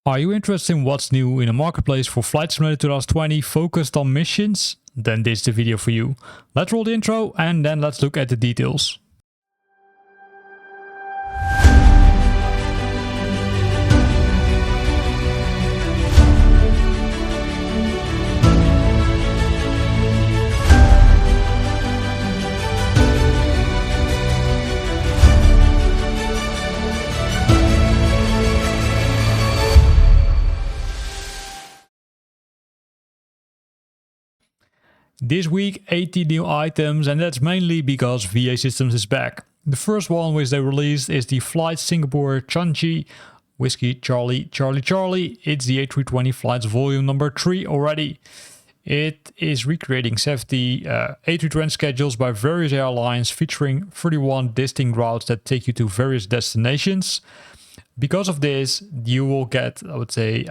Are you interested in what's new in the marketplace for Flight Simulator 2020 focused on missions? Then this is the video for you. Let's roll the intro and then let's look at the details. This week 80 new items, and that's mainly because VA Systems is back. The first one which they released is the Flight Singapore Changi Whiskey Charlie Charlie Charlie. It's the A320 flights volume number 3 already. It is recreating 70 A320 schedules by various airlines featuring 31 distinct routes that take you to various destinations. Because of this, you will get, I would say,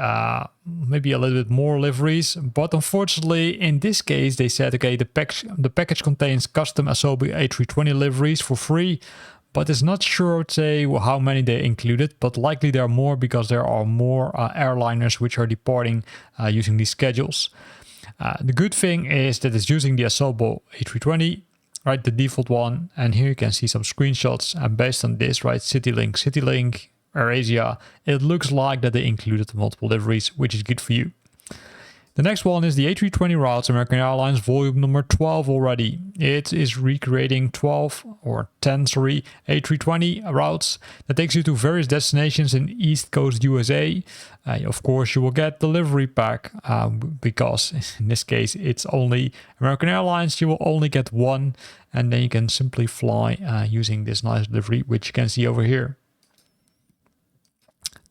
maybe a little bit more liveries. But unfortunately, in this case, they said, okay, the package contains custom Asobi A320 liveries for free. But it's not sure, I would say, how many they included. But likely there are more because there are more airliners which are departing using these schedules. The good thing is that it's using the Asobo A320, right, the default one. And here you can see some screenshots. And based on this, right, CityLink, AirAsia, it looks like that they included multiple liveries, which is good for you. The next one is the A320 routes, American Airlines volume number 12 already. It is recreating 10 A320 routes that takes you to various destinations in East Coast USA. Of course, you will get the livery pack because in this case, it's only American Airlines. You will only get one, and then you can simply fly using this nice livery, which you can see over here.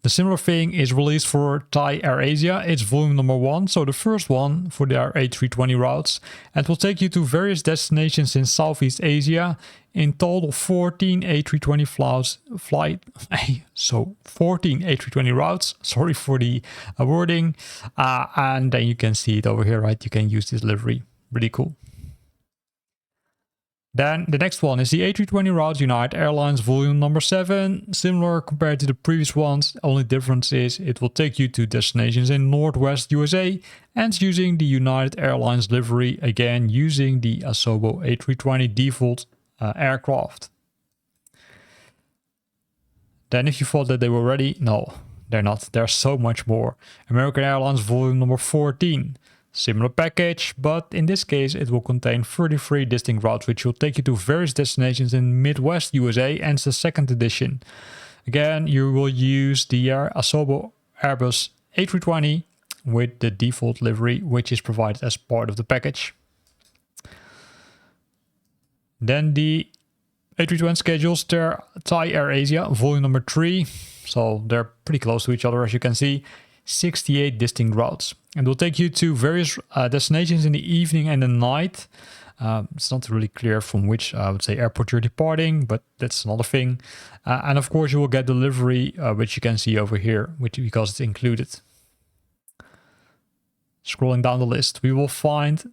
The similar thing is released for Thai AirAsia. It's volume number 1, so the first one for their A320 routes. And will take you to various destinations in Southeast Asia. In total, 14 A320 14 A320 routes. Sorry for the wording. And then you can see it over here, right? You can use this livery. Really cool. Then the next one is the A320 routes United Airlines volume number 7. Similar compared to the previous ones. Only difference is it will take you to destinations in Northwest USA and using the United Airlines livery, again using the Asobo A320 default aircraft. Then if you thought that they were ready, no, they're not. There's so much more. American Airlines volume number 14. Similar package, but in this case it will contain 33 distinct routes which will take you to various destinations in Midwest USA, and it's the second edition. Again, you will use the Asobo Airbus A320 with the default livery which is provided as part of the package. Then the A320 schedules, they're Thai AirAsia volume number 3, so they're pretty close to each other as you can see. 68 distinct routes, and will take you to various destinations in the evening and the night. It's not really clear from which I would say airport you're departing, but that's another thing. And of course you will get delivery, which you can see over here, because it's included. Scrolling down the list, we will find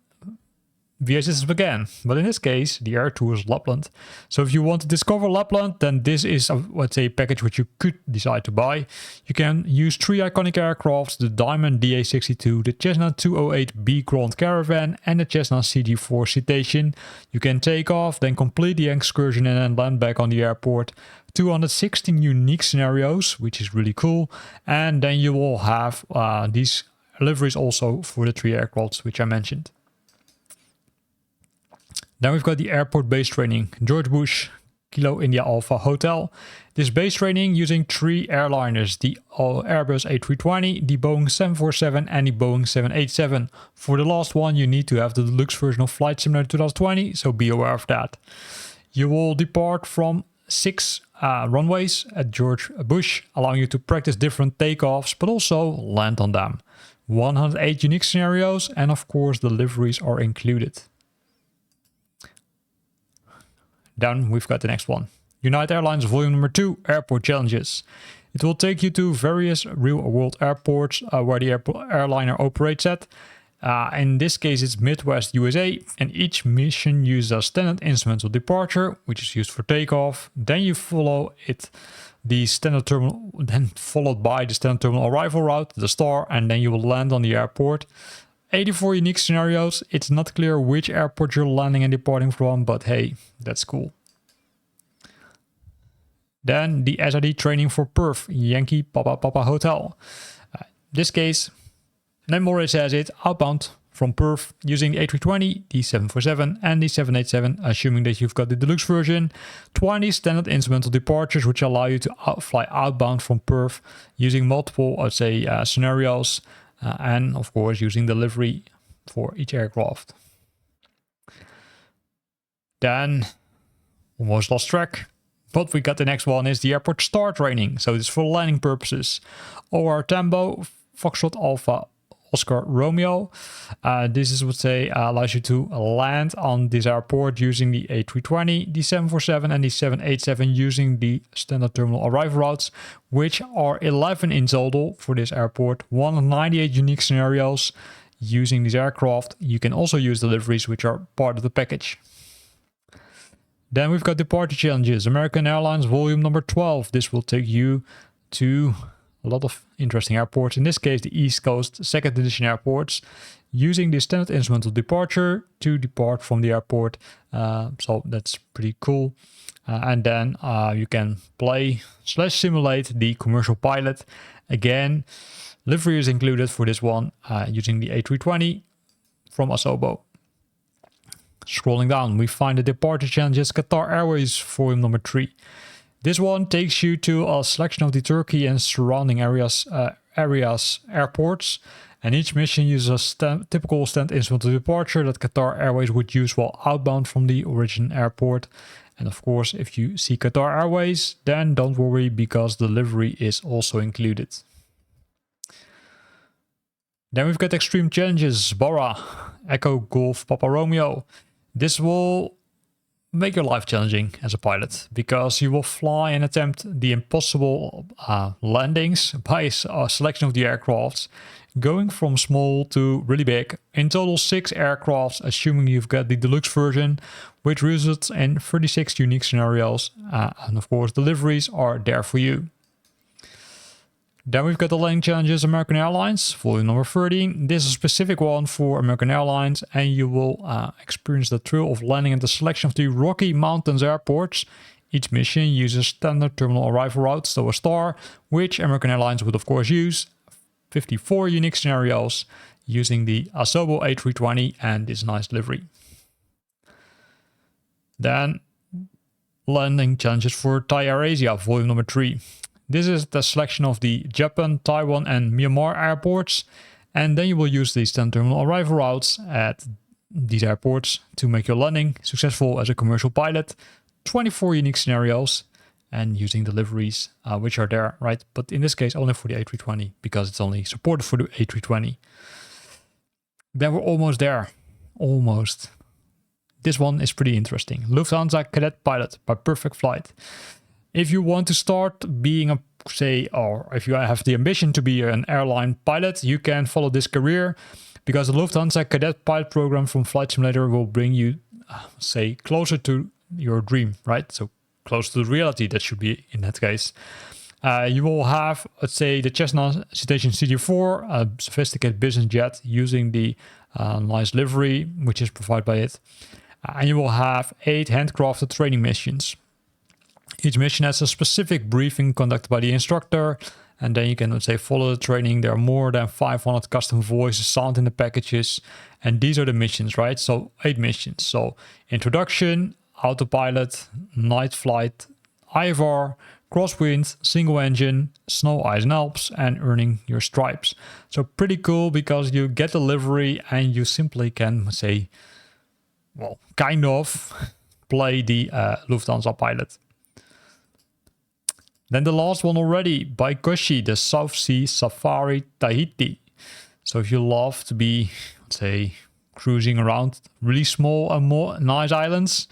VA Systems again, but in this case the Air Tours Lapland. So if you want to discover Lapland, then this is let's say a package which you could decide to buy. You can use 3 iconic aircrafts: the Diamond DA62, the Cessna 208B Grand Caravan, and the Cessna CG4 Citation. You can take off, then complete the excursion and then land back on the airport. 216 unique scenarios, which is really cool. And then you will have these liveries also for the 3 aircrafts which I mentioned. Then we've got the airport base training, George Bush, Kilo India Alpha Hotel. This base training using 3 airliners, the Airbus A320, the Boeing 747 and the Boeing 787. For the last one, you need to have the deluxe version of Flight Simulator 2020, so be aware of that. You will depart from 6 runways at George Bush, allowing you to practice different takeoffs, but also land on them. 108 unique scenarios, and of course the liveries are included. Then we've got the next one. United Airlines volume number 2, Airport Challenges. It will take you to various real-world airports where the airliner operates at. In this case, it's Midwest USA, and each mission uses a standard instrument of departure, which is used for takeoff. Then you follow it the standard terminal, then followed by the standard terminal arrival route, the star, and then you will land on the airport. 84 unique scenarios. It's not clear which airport you're landing and departing from, but hey, that's cool. Then the SID training for Perth, Yankee Papa Papa Hotel. This case, name already says it, outbound from Perth using the A320, the 747 and the 787, assuming that you've got the deluxe version. 20 standard instrumental departures, which allow you to fly outbound from Perth using multiple, I'd say, scenarios, and of course using delivery for each aircraft. Then, almost lost track. But we got the next one is the airport star training. So it's for landing purposes. OR Tambo, Foxtrot Alpha, Oscar Romeo. This is what allows you to land on this airport using the A320, the 747 and the 787 using the standard terminal arrival routes, which are 11 in total for this airport. 198 unique scenarios using this aircraft. You can also use deliveries, which are part of the package. Then we've got departure challenges. American Airlines volume number 12. This will take you to a lot of interesting airports. In this case, the East Coast second edition airports, using the standard instrumental departure to depart from the airport. So that's pretty cool. And then you can play/simulate the commercial pilot. Again, livery is included for this one using the A320 from Asobo. Scrolling down, we find the departure challenges Qatar Airways volume number 3. This one takes you to a selection of the Turkey and surrounding areas airports, and each mission uses a typical standard instrumental departure that Qatar Airways would use while outbound from the origin airport. And of course, if you see Qatar Airways, then don't worry because delivery is also included. Then we've got extreme challenges, Bora, Echo Golf Papa Romeo. This will make your life challenging as a pilot because you will fly and attempt the impossible landings by a selection of the aircrafts, going from small to really big. In total 6 aircrafts, assuming you've got the deluxe version, which results in 36 unique scenarios. And of course, deliveries are there for you. Then we've got the landing challenges American Airlines, volume number 13. This is a specific one for American Airlines, and you will experience the thrill of landing at the selection of the Rocky Mountains airports. Each mission uses standard terminal arrival routes, so a star, which American Airlines would of course use. 54 unique scenarios using the Asobo A320 and this nice livery. Then landing challenges for Thai AirAsia, volume number 3. This is the selection of the Japan, Taiwan and Myanmar airports, and then you will use the standard terminal arrival routes at these airports to make your landing successful as a commercial pilot. 24 unique scenarios and using deliveries which are there, right? But in this case only for the A320 because it's only supported for the A320. Then we're almost there. Almost. This one is pretty interesting. Lufthansa Cadet Pilot by Perfect Flight. If you want to start being or if you have the ambition to be an airline pilot, you can follow this career because the Lufthansa Cadet Pilot program from Flight Simulator will bring you, closer to your dream, right? So close to the reality, that should be in that case. You will have, the Cessna Citation CT4, a sophisticated business jet using the nice livery, which is provided by it. And you will have 8 handcrafted training missions. Each mission has a specific briefing conducted by the instructor, and then you can follow the training. There are more than 500 custom voices sound in the packages, and these are the missions, right? So 8 missions. So introduction, autopilot, night flight, IFR, crosswind, single engine, snow, ice and Alps, and earning your stripes. So pretty cool because you get the livery and you simply can kind of play the Lufthansa pilot. Then the last one already by Koshi, the South Sea Safari Tahiti. So if you love to be, cruising around really small and more nice islands,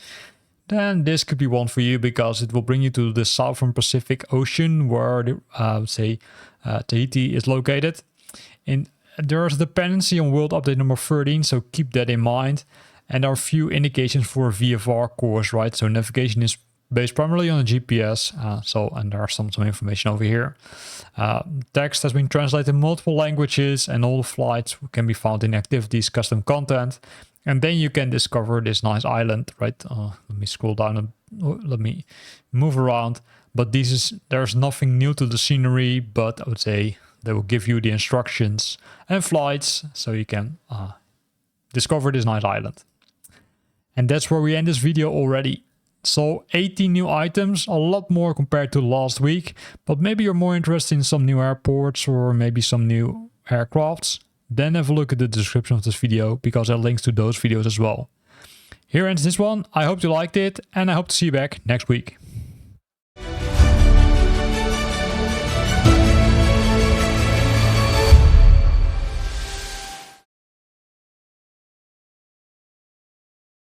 then this could be one for you because it will bring you to the Southern Pacific Ocean where Tahiti is located. And there is a dependency on World Update number 13, so keep that in mind. And there are a few indications for a VFR course, right? So navigation is based primarily on a GPS. And there's some information over here. Text has been translated in multiple languages, and all the flights can be found in activities, custom content. And then you can discover this nice island, right? Let me scroll down and let me move around. But there's nothing new to the scenery, but I would say they will give you the instructions and flights so you can discover this nice island. And that's where we end this video already. So 18 new items, a lot more compared to last week, but maybe you're more interested in some new airports or maybe some new aircrafts, then have a look at the description of this video because there are links to those videos as well. Here ends this one. I hope you liked it and I hope to see you back next week.